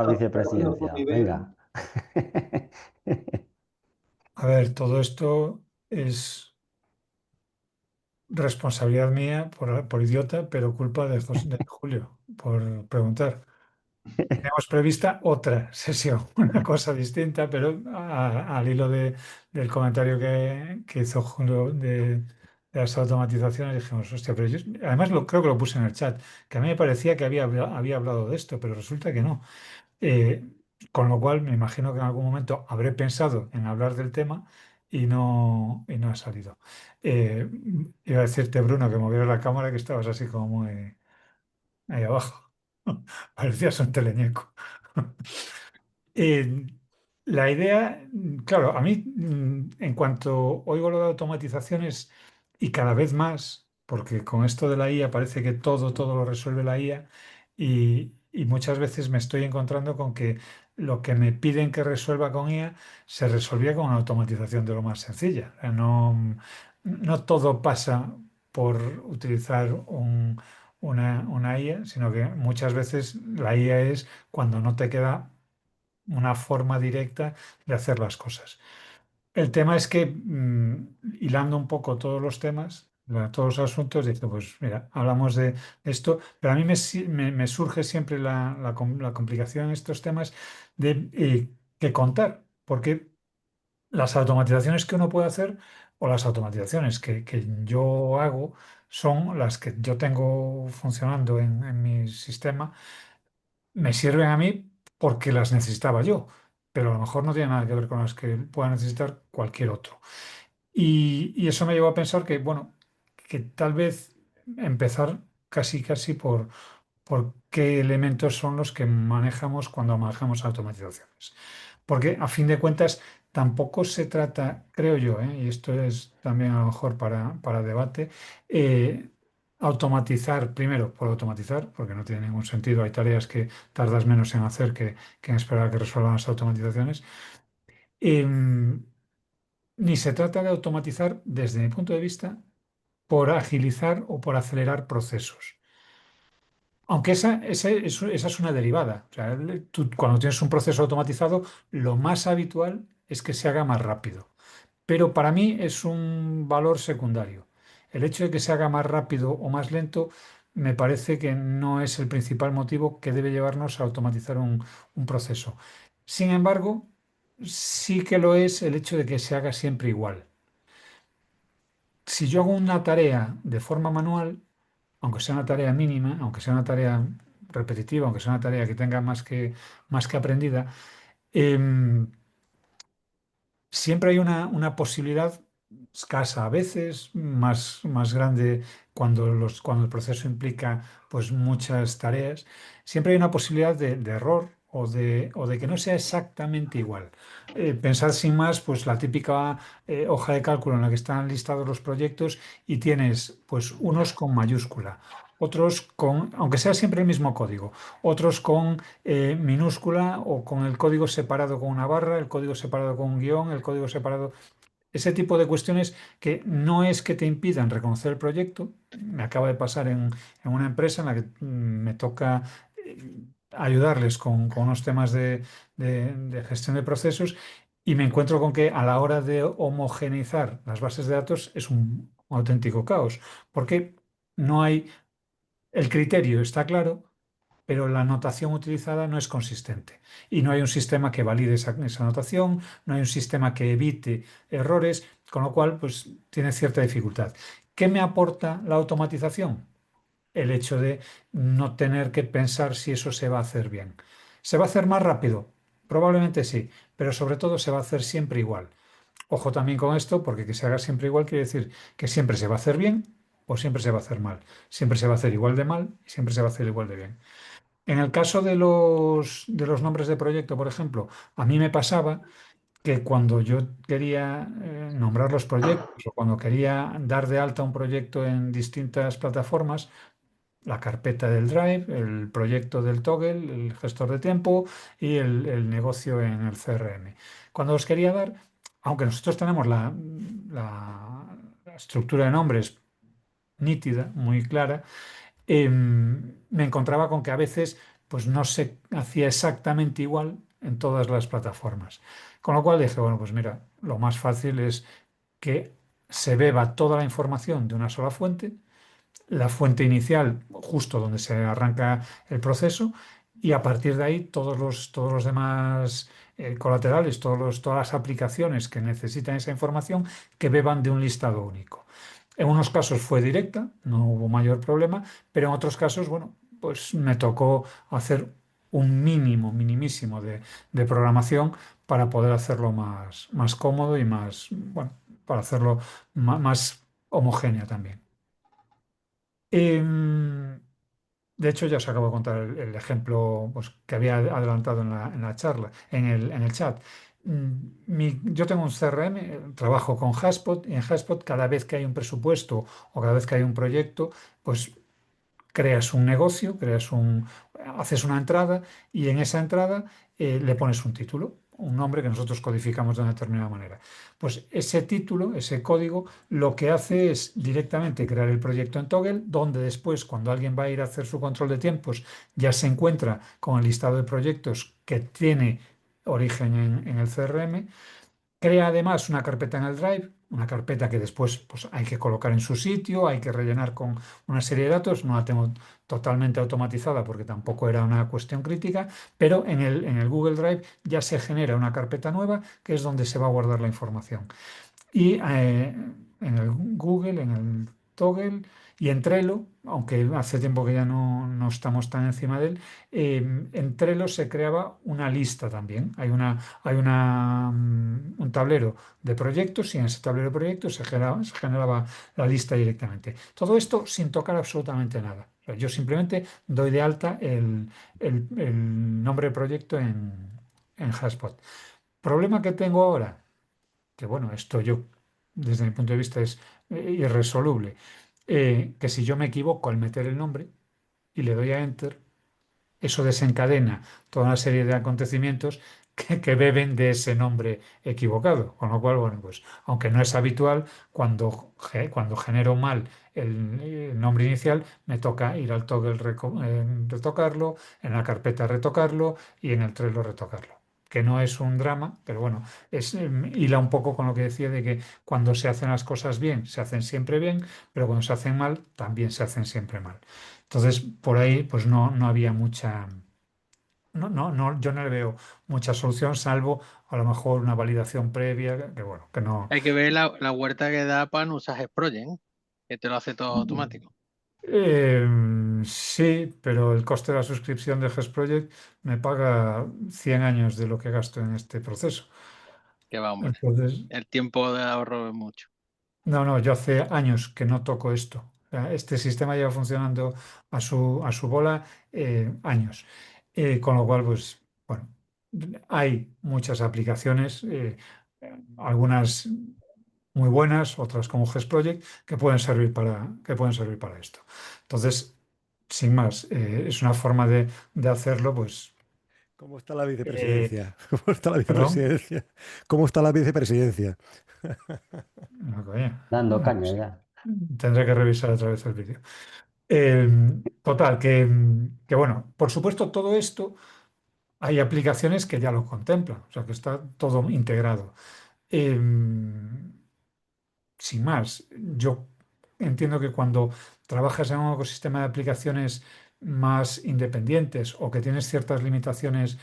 la vicepresidencia. Venga. A ver, todo esto es responsabilidad mía por idiota, pero culpa de Julio por preguntar. Tenemos prevista otra sesión, una cosa distinta, pero al hilo del comentario que hizo Julio de las automatizaciones, dijimos, hostia, pero yo, además creo que lo puse en el chat, que a mí me parecía que había hablado de esto, pero resulta que no. Eh, con lo cual, me imagino que en algún momento habré pensado en hablar del tema y no ha salido. Eh, Iba a decirte, Bruno, que moviera la cámara, que estabas así como muy ahí abajo. Parecías un teleñeco. Eh, la idea, claro, a mí, en cuanto oigo lo de automatizaciones y cada vez más, porque con esto de la IA parece que todo lo resuelve la IA y muchas veces me estoy encontrando con que lo que me piden que resuelva con IA se resolvía con una automatización de lo más sencilla. O sea, no todo pasa por utilizar una IA, sino que muchas veces la IA es cuando no te queda una forma directa de hacer las cosas. El tema es que, hilando un poco todos los temas, todos los asuntos, dice, pues mira, hablamos de esto, pero a mí me surge siempre la complicación en estos temas de qué contar, porque las automatizaciones que uno puede hacer o las automatizaciones que yo hago son las que yo tengo funcionando en mi sistema me sirven a mí porque las necesitaba yo, pero a lo mejor no tiene nada que ver con las que pueda necesitar cualquier otro. Y eso me llevó a pensar que, bueno, que tal vez empezar casi por qué elementos son los que manejamos cuando manejamos automatizaciones. Porque a fin de cuentas tampoco se trata, creo yo, y esto es también a lo mejor para debate, eh, automatizar, primero por automatizar, porque no tiene ningún sentido, hay tareas que tardas menos en hacer que en esperar a que resuelvan las automatizaciones. Em, Ni se trata de automatizar desde mi punto de vista por agilizar o por acelerar procesos. Aunque esa es una derivada. O sea, tú, cuando tienes un proceso automatizado, lo más habitual es que se haga más rápido. Pero para mí es un valor secundario. El hecho de que se haga más rápido o más lento me parece que no es el principal motivo que debe llevarnos a automatizar un proceso. Sin embargo, sí que lo es el hecho de que se haga siempre igual. Si yo hago una tarea de forma manual, aunque sea una tarea mínima, aunque sea una tarea repetitiva, aunque sea una tarea que tenga más que aprendida, em, siempre hay una posibilidad escasa, a veces más grande cuando el proceso implica pues muchas tareas, siempre hay una posibilidad de error o de que no sea exactamente igual. Pensad sin más, pues la típica hoja de cálculo en la que están listados los proyectos y tienes pues unos con mayúscula, otros con, aunque sea siempre el mismo código, otros con minúscula o con el código separado con una barra, el código separado con un guión, el código separado. Ese tipo de cuestiones que no es que te impidan reconocer el proyecto. Me acaba de pasar en una empresa en la que me toca ayudarles con unos temas de gestión de procesos y me encuentro con que a la hora de homogeneizar las bases de datos es un auténtico caos, porque no hay, el criterio está claro, pero la notación utilizada no es consistente. Y no hay un sistema que valide esa notación, no hay un sistema que evite errores, con lo cual, pues tiene cierta dificultad. ¿Qué me aporta la automatización? El hecho de no tener que pensar si eso se va a hacer bien. ¿Se va a hacer más rápido? Probablemente sí, pero sobre todo se va a hacer siempre igual. Ojo también con esto, porque que se haga siempre igual quiere decir que siempre se va a hacer bien o siempre se va a hacer mal. Siempre se va a hacer igual de mal y siempre se va a hacer igual de bien. En el caso de los nombres de proyecto, por ejemplo, a mí me pasaba que cuando yo quería nombrar los proyectos o cuando quería dar de alta un proyecto en distintas plataformas, la carpeta del Drive, el proyecto del Toggle, el gestor de tiempo y el negocio en el CRM. Cuando los quería dar, aunque nosotros tenemos la estructura de nombres nítida, muy clara, me encontraba con que a veces pues no se hacía exactamente igual en todas las plataformas. Con lo cual dije, bueno, pues mira, lo más fácil es que se beba toda la información de una sola fuente, la fuente inicial, justo donde se arranca el proceso, y a partir de ahí todos los demás colaterales, todas las aplicaciones que necesitan esa información, que beban de un listado único. En unos casos fue directa, no hubo mayor problema, pero en otros casos, bueno, pues me tocó hacer un mínimo, minimísimo de programación para poder hacerlo más cómodo y más, bueno, para hacerlo más homogéneo también. Em, de hecho, ya os acabo de contar el ejemplo pues, que había adelantado en la charla, en el chat. Yo tengo un CRM, trabajo con Haspot y en Haspot cada vez que hay un presupuesto o cada vez que hay un proyecto, pues creas un negocio, haces una entrada y en esa entrada le pones un título, un nombre que nosotros codificamos de una determinada manera. Pues ese título, ese código, lo que hace es directamente crear el proyecto en Toggle, donde después, cuando alguien va a ir a hacer su control de tiempos, ya se encuentra con el listado de proyectos que tiene origen en el CRM. Crea además una carpeta en el Drive, una carpeta que después pues, hay que colocar en su sitio, hay que rellenar con una serie de datos. No la tengo totalmente automatizada porque tampoco era una cuestión crítica, pero en el Google Drive ya se genera una carpeta nueva que es donde se va a guardar la información. Y en el Google, en el Toggle y en Trello, aunque hace tiempo que ya no estamos tan encima de él, en Trello se creaba una lista también. Un tablero de proyectos y en ese tablero de proyectos se generaba la lista directamente. Todo esto sin tocar absolutamente nada. O sea, yo simplemente doy de alta el nombre del proyecto en Haspot. ¿Problema que tengo ahora? Que bueno, esto yo, desde mi punto de vista, es irresoluble, que si yo me equivoco al meter el nombre y le doy a Enter, eso desencadena toda una serie de acontecimientos que beben de ese nombre equivocado. Con lo cual, bueno, pues aunque no es habitual, cuando genero mal el nombre inicial, me toca ir al toggle retocarlo, en la carpeta retocarlo y en el Trello retocarlo. Que no es un drama, pero bueno, hila un poco con lo que decía de que cuando se hacen las cosas bien, se hacen siempre bien, pero cuando se hacen mal, también se hacen siempre mal. Entonces, por ahí, pues no había mucha, yo no le veo mucha solución, salvo a lo mejor una validación previa, que bueno, que no. Hay que ver la huerta que da para no usar Project, ¿eh? Que te lo hace todo automático. Sí, pero el coste de la suscripción de GES Project me paga 100 años de lo que gasto en este proceso. Que va, hombre. Entonces, El tiempo de ahorro es mucho. no, yo hace años que no toco esto. O sea, este sistema lleva funcionando a su bola años. Con lo cual, pues, bueno, hay muchas aplicaciones, algunas muy buenas, otras como GES Project, que pueden servir para esto. Entonces, sin más, es una forma de hacerlo, pues, ¿Cómo está la eh, vicepresidencia? ¿Cómo está la perdón. vicepresidencia? ¿Cómo está la vicepresidencia? No, coño, Dando no caña sé. ya. Tendré que revisar otra vez el vídeo. Total, que bueno, por supuesto todo esto hay aplicaciones que ya lo contemplan, o sea que está todo integrado. Em, Sin más, yo entiendo que cuando trabajas en un ecosistema de aplicaciones más independientes o que tienes ciertas limitaciones,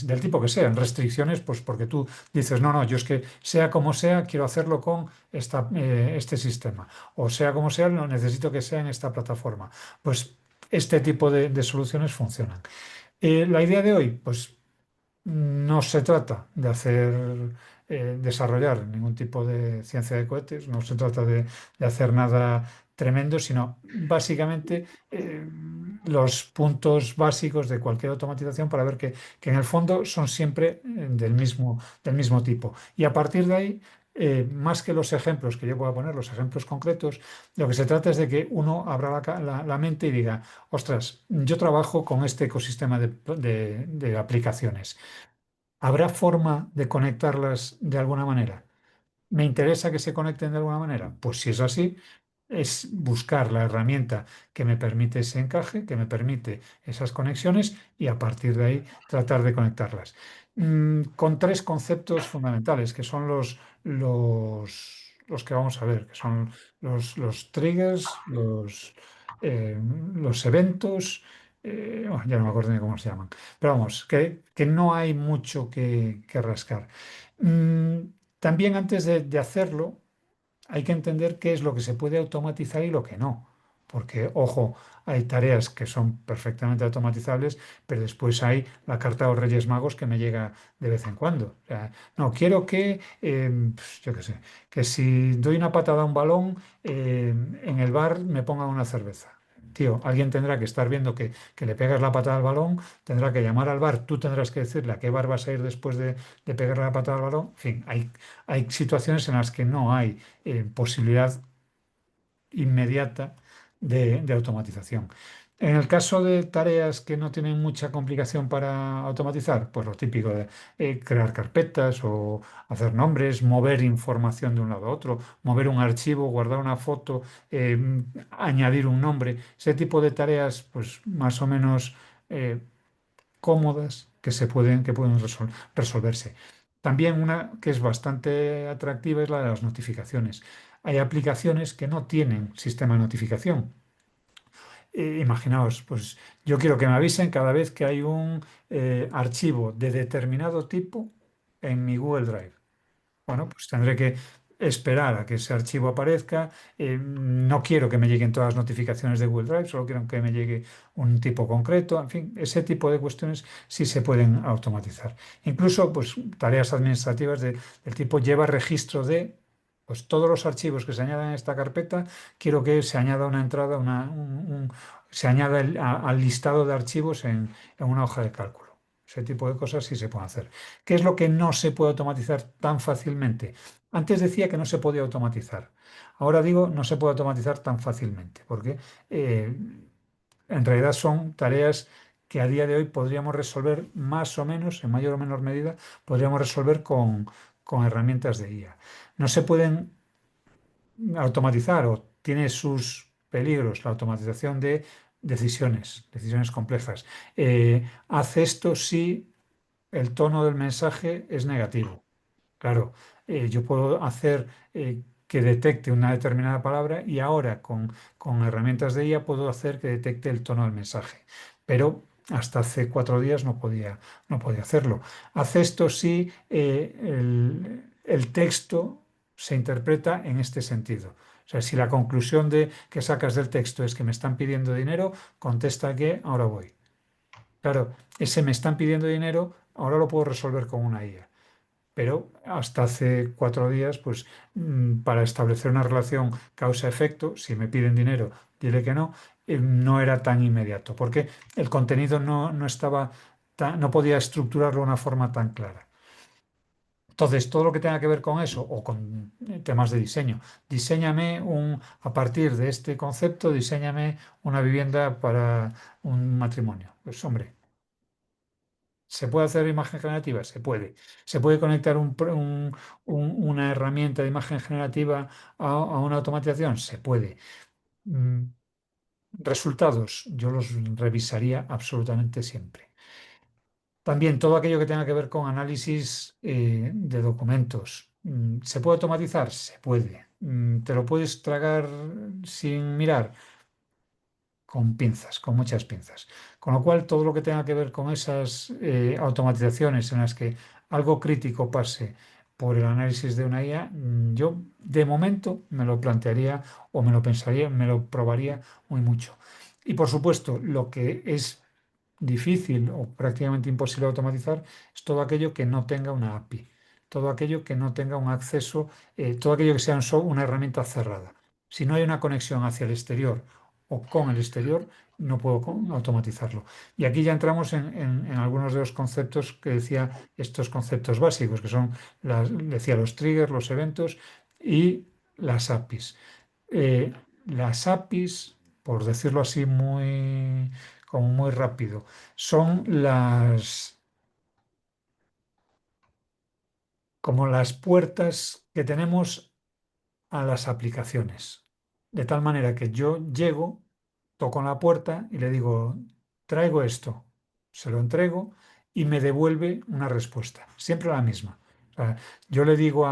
del tipo que sean, restricciones, pues porque tú dices, no, yo es que sea como sea, quiero hacerlo con este sistema, o sea como sea, lo necesito que sea en esta plataforma. Pues este tipo de soluciones funcionan. La idea de hoy, pues no se trata de desarrollar ningún tipo de ciencia de cohetes, no se trata de hacer nada tremendo, sino básicamente los puntos básicos de cualquier automatización para ver que en el fondo son siempre del mismo tipo. Y a partir de ahí, más que los ejemplos que yo pueda poner, los ejemplos concretos, lo que se trata es de que uno abra la mente y diga, ostras, yo trabajo con este ecosistema de aplicaciones. ¿Habrá forma de conectarlas de alguna manera? ¿Me interesa que se conecten de alguna manera? Pues si es así, es buscar la herramienta que me permite ese encaje, que me permite esas conexiones y a partir de ahí tratar de conectarlas. Con tres conceptos fundamentales, que son los que vamos a ver, que son los triggers, los eventos, ya no me acuerdo ni cómo se llaman, pero vamos, que no hay mucho que rascar. Mm, También antes de hacerlo, hay que entender qué es lo que se puede automatizar y lo que no. Porque, ojo, hay tareas que son perfectamente automatizables, pero después hay la carta de los Reyes Magos que me llega de vez en cuando. O sea, no, quiero que, yo qué sé, que si doy una patada a un balón, en el bar me pongan una cerveza. Tío, alguien tendrá que estar viendo que le pegas la patada al balón, tendrá que llamar al bar, tú tendrás que decirle a qué bar vas a ir después de pegarle la patada al balón. En fin, hay situaciones en las que no hay posibilidad inmediata de automatización. En el caso de tareas que no tienen mucha complicación para automatizar, pues lo típico de crear carpetas o hacer nombres, mover información de un lado a otro, mover un archivo, guardar una foto, eh, añadir un nombre, ese tipo de tareas, pues más o menos eh, cómodas que pueden resolverse. También una que es bastante atractiva es la de las notificaciones. Hay aplicaciones que no tienen sistema de notificación. Imaginaos, pues yo quiero que me avisen cada vez que hay un archivo de determinado tipo en mi Google Drive. Bueno, pues tendré que esperar a que ese archivo aparezca. No quiero que me lleguen todas las notificaciones de Google Drive, solo quiero que me llegue un tipo concreto. En fin, ese tipo de cuestiones sí se pueden automatizar. Incluso, pues, tareas administrativas del tipo lleva registro de, pues, todos los archivos que se añadan en esta carpeta. Quiero que se añada una entrada, se añada al listado de archivos en una hoja de cálculo. Ese tipo de cosas sí se pueden hacer. ¿Qué es lo que no se puede automatizar tan fácilmente? Antes decía que no se podía automatizar. Ahora digo no se puede automatizar tan fácilmente, porque eh, en realidad son tareas que a día de hoy podríamos resolver más o menos, en mayor o menor medida, podríamos resolver con herramientas de IA. No se pueden automatizar o tiene sus peligros la automatización de decisiones complejas. Haz esto si el tono del mensaje es negativo. Claro, yo puedo hacer que detecte una determinada palabra y ahora con herramientas de IA puedo hacer que detecte el tono del mensaje. Pero hasta hace 4 días no podía hacerlo. Hace esto si el texto se interpreta en este sentido. O sea, si la conclusión que sacas del texto es que me están pidiendo dinero, contesta que ahora voy. Claro, ese me están pidiendo dinero, ahora lo puedo resolver con una IA. Pero hasta hace 4 días, pues para establecer una relación causa-efecto, si me piden dinero, dile que no, no era tan inmediato, porque el contenido no estaba no podía estructurarlo de una forma tan clara. Entonces, todo lo que tenga que ver con eso o con temas de diseño, a partir de este concepto, diséñame una vivienda para un matrimonio. Pues hombre, ¿se puede hacer imagen generativa? Se puede. ¿Se puede conectar una herramienta de imagen generativa a una automatización? Se puede. Mm, Resultados, yo los revisaría absolutamente siempre. También todo aquello que tenga que ver con análisis de documentos. ¿Se puede automatizar? Se puede. ¿Te lo puedes tragar sin mirar? Con pinzas, con muchas pinzas. Con lo cual, todo lo que tenga que ver con esas automatizaciones en las que algo crítico pase por el análisis de una IA, yo de momento me lo plantearía o me lo pensaría, me lo probaría muy mucho. Y por supuesto, lo que es difícil o prácticamente imposible de automatizar es todo aquello que no tenga una API, todo aquello que no tenga un acceso, todo aquello que sea una herramienta cerrada. Si no hay una conexión hacia el exterior o con el exterior, no puedo automatizarlo. Y aquí ya entramos en algunos de los conceptos que decía, estos conceptos básicos, que son, decía, los triggers, los eventos y las APIs. Las APIs, por decirlo así como muy rápido, son como las puertas que tenemos a las aplicaciones. de tal manera que yo llego, toco en la puerta y le digo, traigo esto, se lo entrego y me devuelve una respuesta, siempre la misma. O sea, yo le digo